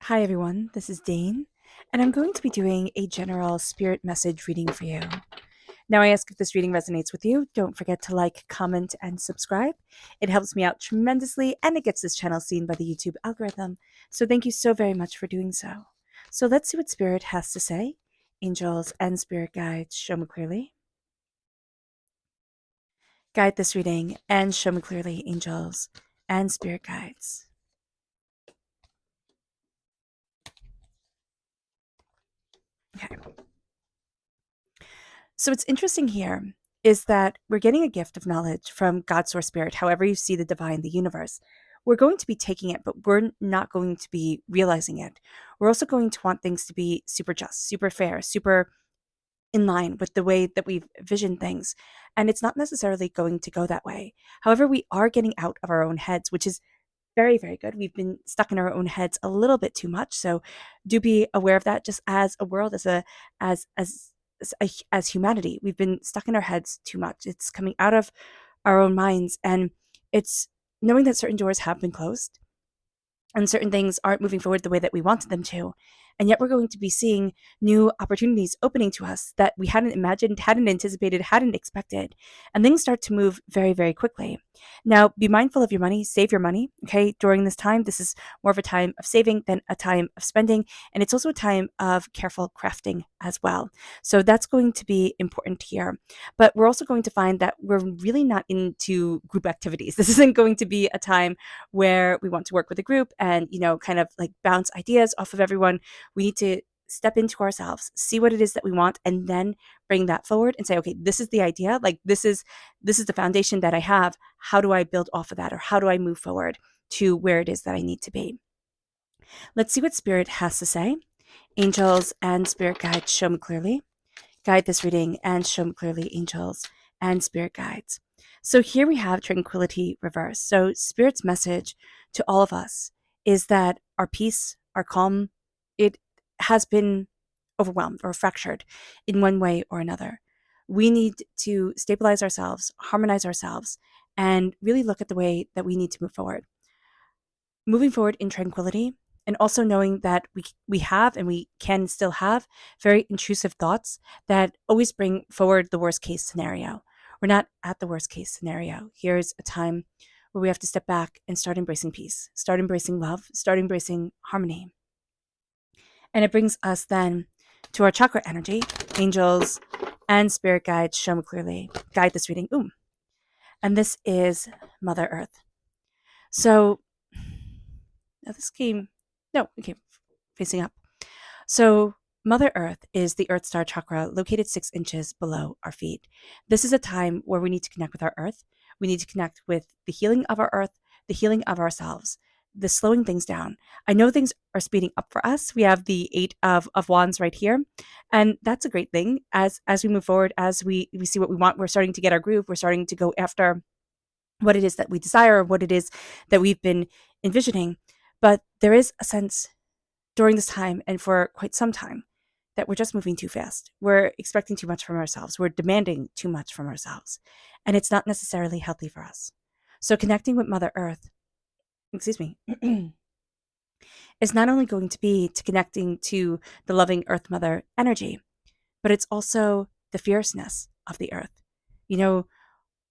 Hi everyone, this is Dane, and I'm going to be doing a general spirit message reading for you. Now, I ask if this reading resonates with you. Don't forget to like, comment, and subscribe. It helps me out tremendously, and it gets this channel seen by the YouTube algorithm. So thank you so very much for doing so. So let's see what Spirit has to say. Angels and spirit guides, show me clearly. Guide this reading and show me clearly, angels and spirit guides. Okay. So what's interesting here is that we're getting a gift of knowledge from God, Source, Spirit, however you see the divine, the universe. We're going to be taking it, but we're not going to be realizing it. We're also going to want things to be super just, super fair, super in line with the way that we've visioned things. And it's not necessarily going to go that way. However, we are getting out of our own heads, which is very, very good. We've been stuck in our own heads a little bit too much. So do be aware of that just as a world, as as humanity. We've been stuck in our heads too much. It's coming out of our own minds, and it's knowing that certain doors have been closed and certain things aren't moving forward the way that we wanted them to. And yet we're going to be seeing new opportunities opening to us that we hadn't imagined, hadn't anticipated, hadn't expected. And things start to move very, very quickly. Now, be mindful of your money, save your money. Okay. During this time, this is more of a time of saving than a time of spending. And it's also a time of careful crafting as well. So that's going to be important here. But we're also going to find that we're really not into group activities. This isn't going to be a time where we want to work with a group and, kind of like bounce ideas off of everyone. We need to step into ourselves, see what it is that we want, and then bring that forward and say, okay, this is the idea. Like this is the foundation that I have. How do I build off of that? Or how do I move forward to where it is that I need to be? Let's see what Spirit has to say. Angels and spirit guides, show me clearly. Guide this reading and show me clearly, angels and spirit guides. So here we have tranquility reversed. So Spirit's message to all of us is that our peace, our calm, it has been overwhelmed or fractured in one way or another. We need to stabilize ourselves, harmonize ourselves, and really look at the way that we need to move forward. Moving forward in tranquility, and also knowing that we have and we can still have very intrusive thoughts that always bring forward the worst case scenario. We're not at the worst case scenario. Here's a time where we have to step back and start embracing peace, start embracing love, start embracing harmony. And it brings us then to our chakra energy, angels and spirit guides, show me clearly, guide this reading. Ooh. And this is Mother Earth. So now this came, no, it came facing up. So Mother Earth is the Earth Star chakra located 6 inches below our feet. This is a time where we need to connect with our Earth. We need to connect with the healing of our Earth, the healing of ourselves, the slowing things down. I know things are speeding up for us. We have the 8 of Wands right here. And that's a great thing. As we move forward, as we see what we want, we're starting to get our groove. We're starting to go after what it is that we desire, what it is that we've been envisioning. But there is a sense during this time and for quite some time that we're just moving too fast. We're expecting too much from ourselves. We're demanding too much from ourselves. And it's not necessarily healthy for us. So connecting with Mother Earth, excuse me, is not only going to be to connecting to the loving Earth Mother energy, but it's also the fierceness of the Earth.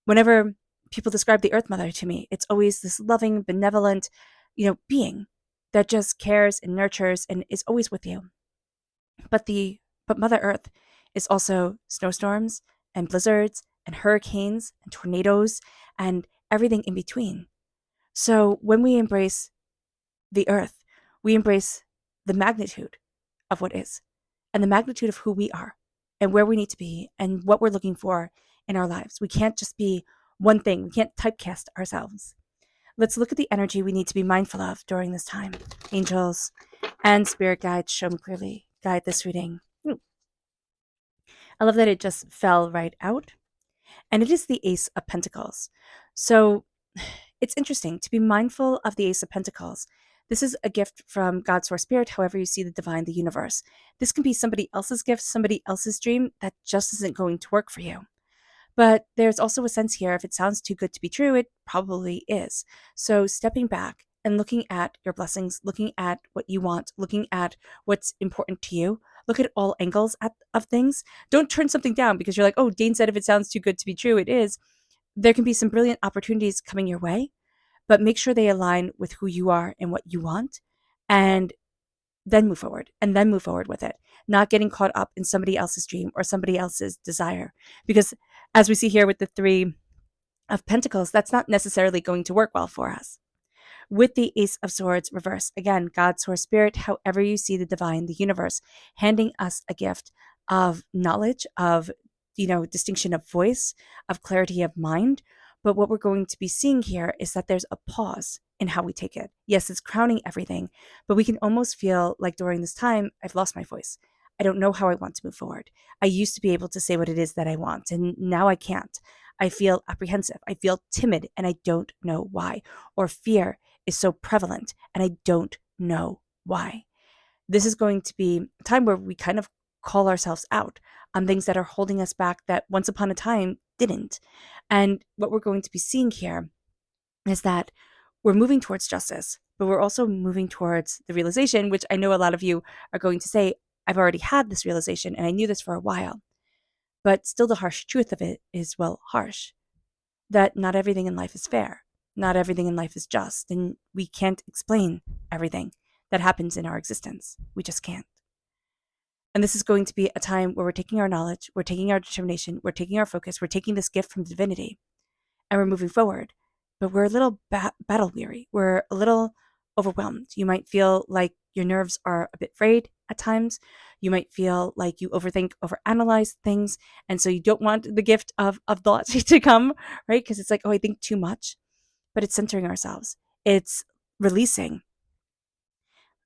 Whenever people describe the Earth Mother to me, it's always this loving, benevolent, being that just cares and nurtures and is always with you. But Mother Earth is also snowstorms and blizzards and hurricanes and tornadoes and everything in between. So when we embrace the Earth, we embrace the magnitude of what is and the magnitude of who we are and where we need to be and what we're looking for in our lives. We can't just be one thing. We can't typecast ourselves. Let's look at the energy we need to be mindful of during this time. Angels and spirit guides, show me clearly. Guide this reading. I love that it just fell right out. And it is the Ace of Pentacles. So it's interesting to be mindful of the Ace of Pentacles. This is a gift from God, Source, Spirit, however you see the divine, the universe. This can be somebody else's gift, somebody else's dream that just isn't going to work for you. But there's also a sense here, if it sounds too good to be true, it probably is. So stepping back and looking at your blessings, looking at what you want, looking at what's important to you. Look at all angles of things. Don't turn something down because you're like, oh, Dane said if it sounds too good to be true, it is. There can be some brilliant opportunities coming your way, but make sure they align with who you are and what you want. And then move forward and then move forward with it, not getting caught up in somebody else's dream or somebody else's desire. Because as we see here with the Three of Pentacles, that's not necessarily going to work well for us. With the Ace of Swords reverse, again, God, Source, Spirit, however you see the divine, the universe, handing us a gift of knowledge, of, distinction of voice, of clarity of mind. But what we're going to be seeing here is that there's a pause in how we take it. Yes, it's crowning everything, but we can almost feel like during this time, I've lost my voice. I don't know how I want to move forward. I used to be able to say what it is that I want, and now I can't. I feel apprehensive. I feel timid, and I don't know why. Or fear is so prevalent, and I don't know why. This is going to be a time where we kind of call ourselves out on things that are holding us back that once upon a time didn't. And what we're going to be seeing here is that we're moving towards justice, but we're also moving towards the realization, which I know a lot of you are going to say, I've already had this realization and I knew this for a while. But still, the harsh truth of it is, well, harsh, that not everything in life is fair. Not everything in life is just, and we can't explain everything that happens in our existence. We just can't. And this is going to be a time where we're taking our knowledge, we're taking our determination, we're taking our focus, we're taking this gift from divinity, and we're moving forward. But we're a little battle weary. We're a little overwhelmed. You might feel like your nerves are a bit frayed at times. You might feel like you overthink, overanalyze things. And so you don't want the gift of thought to come, right? Because it's like, oh, I think too much. But it's centering ourselves. It's releasing,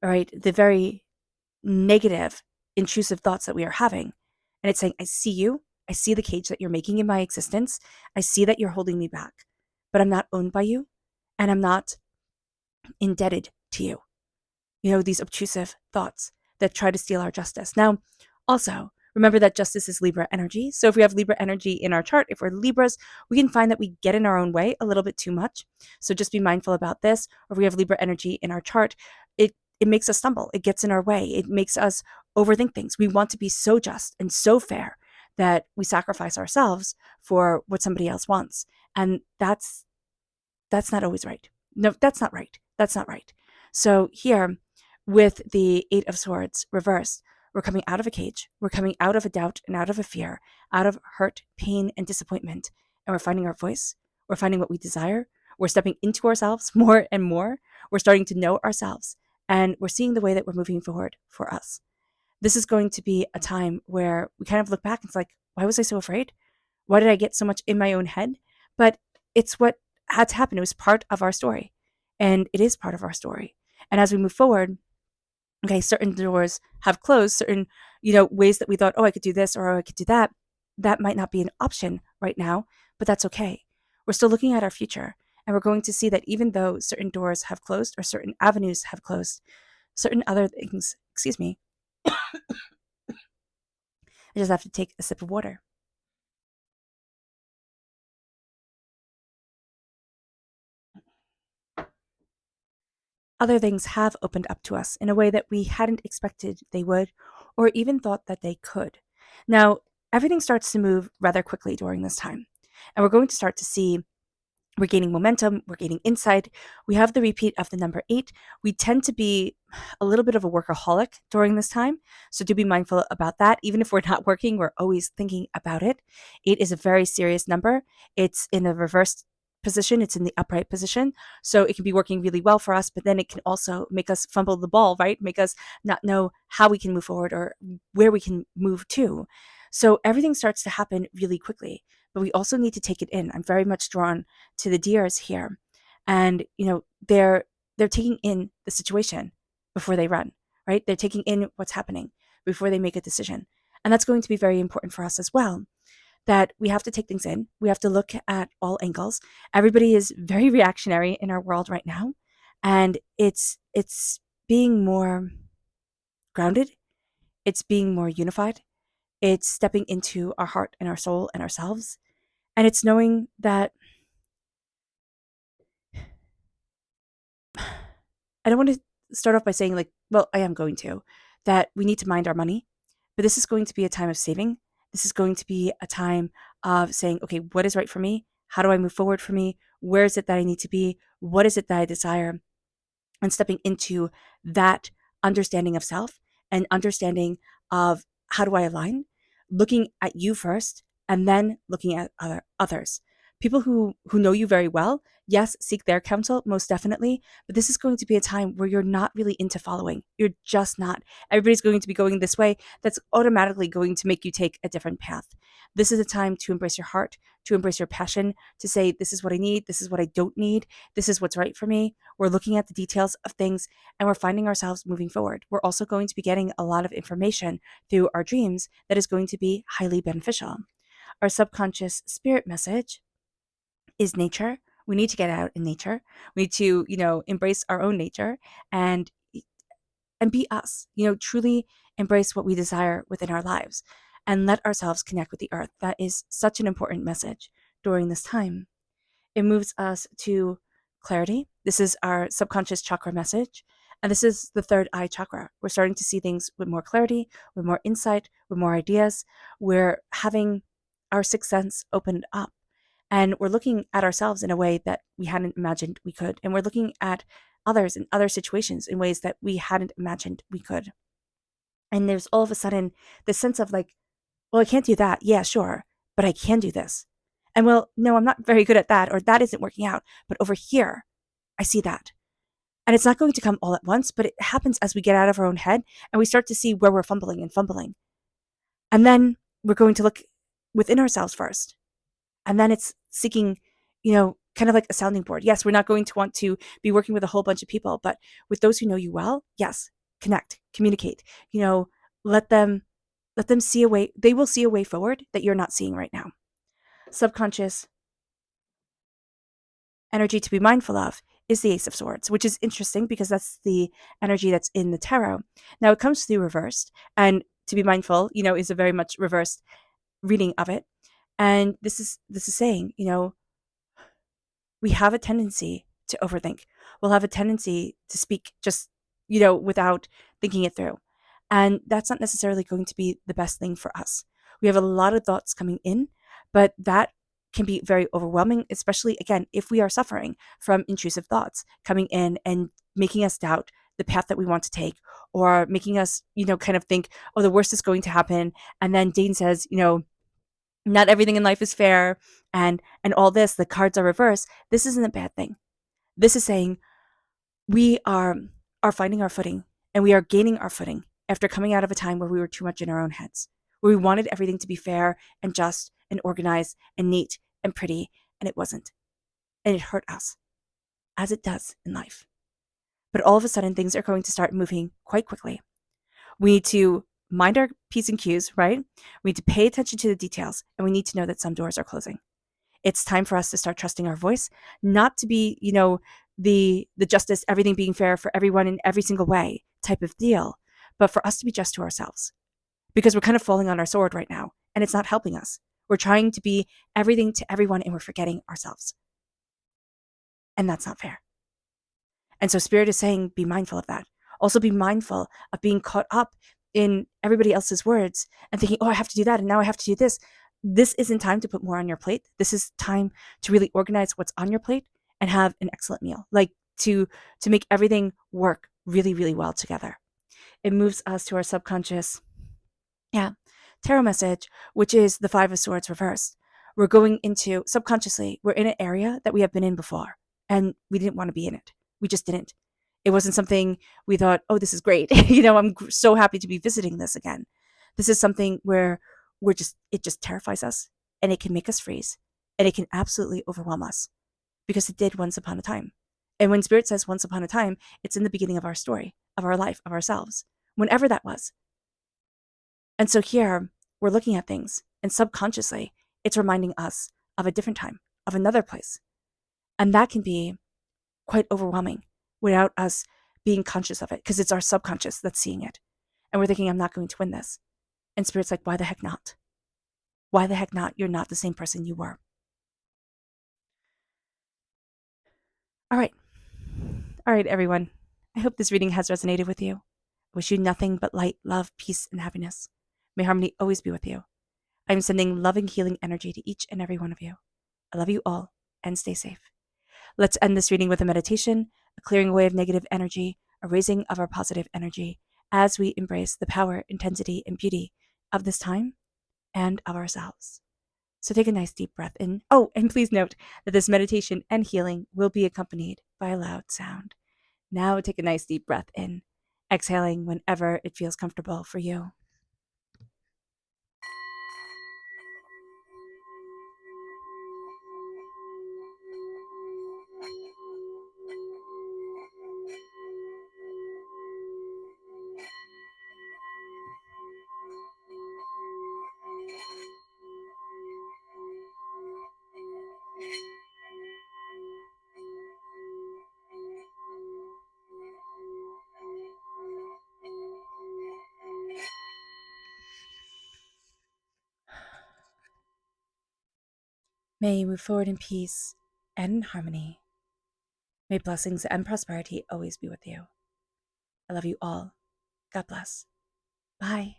right? The very negative, intrusive thoughts that we are having. And it's saying, I see you. I see the cage that you're making in my existence. I see that you're holding me back, but I'm not owned by you and I'm not indebted to you. These obtrusive thoughts that try to steal our justice. Now, also, remember that justice is Libra energy. So if we have Libra energy in our chart, if we're Libras, we can find that we get in our own way a little bit too much. So just be mindful about this. Or if we have Libra energy in our chart, it makes us stumble. It gets in our way. It makes us overthink things. We want to be so just and so fair that we sacrifice ourselves for what somebody else wants. And that's not always right. No, that's not right. That's not right. So here, with the Eight of Swords reversed, we're coming out of a cage. We're coming out of a doubt and out of a fear, out of hurt, pain, and disappointment. And we're finding our voice. We're finding what we desire. We're stepping into ourselves more and more. We're starting to know ourselves. And we're seeing the way that we're moving forward for us. This is going to be a time where we kind of look back and it's like, why was I so afraid? Why did I get so much in my own head? But it's what had to happen. It was part of our story. And it is part of our story. And as we move forward, okay, certain doors have closed, certain, ways that we thought, oh, I could do this or oh, I could do that. That might not be an option right now, but that's okay. We're still looking at our future. And we're going to see that even though certain doors have closed or certain avenues have closed, certain other things, excuse me, I just have to take a sip of water. Other things have opened up to us in a way that we hadn't expected they would, or even thought that they could. Now, everything starts to move rather quickly during this time, and we're going to start to see we're gaining momentum, we're gaining insight. We have the repeat of the number 8. We tend to be a little bit of a workaholic during this time, so do be mindful about that. Even if we're not working, we're always thinking about it. 8 is a very serious number. It's in the reversed position, it's in the upright position, so it can be working really well for us, but then it can also make us fumble the ball, right? Make us not know how we can move forward or where we can move to. So everything starts to happen really quickly, but we also need to take it in. I'm very much drawn to the deers here, and they're taking in the situation before they run, right? They're taking in what's happening before they make a decision, and that's going to be very important for us as well. That we have to take things in. We have to look at all angles. Everybody is very reactionary in our world right now, and it's being more grounded. It's being more unified. It's stepping into our heart and our soul and ourselves. And it's knowing that I don't want to start off by saying, like, well, I am going to, that we need to mind our money, but this is going to be a time of saving. This is going to be a time of saying, okay, what is right for me? How do I move forward for me? Where is it that I need to be? What is it that I desire? And stepping into that understanding of self and understanding of how do I align, looking at you first and then looking at others. People who know you very well, yes, seek their counsel, most definitely, but this is going to be a time where you're not really into following. You're just not. Everybody's going to be going this way. That's automatically going to make you take a different path. This is a time to embrace your heart, to embrace your passion, to say, this is what I need, this is what I don't need, this is what's right for me. We're looking at the details of things and we're finding ourselves moving forward. We're also going to be getting a lot of information through our dreams that is going to be highly beneficial. Our subconscious spirit message is nature. We need to get out in nature. We need to, embrace our own nature and be us, truly embrace what we desire within our lives and let ourselves connect with the earth. That is such an important message during this time. It moves us to clarity. This is our subconscious chakra message. And this is the third eye chakra. We're starting to see things with more clarity, with more insight, with more ideas. We're having our sixth sense opened up. And we're looking at ourselves in a way that we hadn't imagined we could. And we're looking at others in other situations in ways that we hadn't imagined we could. And there's all of a sudden this sense of like, well, I can't do that. Yeah, sure. But I can do this. And well, no, I'm not very good at that, or that isn't working out. But over here, I see that. And it's not going to come all at once, but it happens as we get out of our own head and we start to see where we're fumbling and fumbling. And then we're going to look within ourselves first. And then it's seeking, kind of like a sounding board. Yes, we're not going to want to be working with a whole bunch of people, but with those who know you well, yes, connect, communicate, let them see a way. They will see a way forward that you're not seeing right now. Subconscious energy to be mindful of is the Ace of Swords, which is interesting because that's the energy that's in the tarot. Now it comes through reversed, and to be mindful, is a very much reversed reading of it. And this is saying, we have a tendency to overthink. We'll have a tendency to speak just, without thinking it through. And that's not necessarily going to be the best thing for us. We have a lot of thoughts coming in, but that can be very overwhelming, especially, again, if we are suffering from intrusive thoughts coming in and making us doubt the path that we want to take, or making us, kind of think, oh, the worst is going to happen. And then Dane says, not everything in life is fair, and all this, the cards are reversed. This isn't a bad thing. This is saying we are finding our footing, and we are gaining our footing after coming out of a time where we were too much in our own heads, where we wanted everything to be fair and just and organized and neat and pretty, and it wasn't. And it hurt us, as it does in life. But all of a sudden, things are going to start moving quite quickly. We need to mind our P's and Q's, right? We need to pay attention to the details, and we need to know that some doors are closing. It's time for us to start trusting our voice, not to be, the justice, everything being fair for everyone in every single way type of deal, but for us to be just to ourselves, because we're kind of falling on our sword right now, and it's not helping us. We're trying to be everything to everyone, and we're forgetting ourselves. And that's not fair. And so Spirit is saying, be mindful of that. Also be mindful of being caught up in everybody else's words and thinking, oh, I have to do that, and now I have to do this. This isn't time to put more on your plate. This is time to really organize what's on your plate and have an excellent meal, like to make everything work really, really well together. It moves us to our subconscious, tarot message, which is the Five of Swords reversed. We're going into, subconsciously, we're in an area that we have been in before, and we didn't want to be in it. We just didn't. It wasn't something we thought, oh, this is great. I'm so happy to be visiting this again. This is something where it just terrifies us, and it can make us freeze, and it can absolutely overwhelm us, because it did once upon a time. And when Spirit says once upon a time, it's in the beginning of our story, of our life, of ourselves, whenever that was. And so here we're looking at things, and subconsciously it's reminding us of a different time, of another place. And that can be quite overwhelming without us being conscious of it, because it's our subconscious that's seeing it. And we're thinking, I'm not going to win this. And Spirit's like, why the heck not? Why the heck not? You're not the same person you were. All right, everyone. I hope this reading has resonated with you. I wish you nothing but light, love, peace, and happiness. May harmony always be with you. I'm sending loving, healing energy to each and every one of you. I love you all, and stay safe. Let's end this reading with a meditation, a clearing away of negative energy, a raising of our positive energy as we embrace the power, intensity, and beauty of this time and of ourselves. So take a nice deep breath in. Oh, and please note that this meditation and healing will be accompanied by a loud sound. Now take a nice deep breath in, exhaling whenever it feels comfortable for you. May you move forward in peace and in harmony. May blessings and prosperity always be with you. I love you all. God bless. Bye.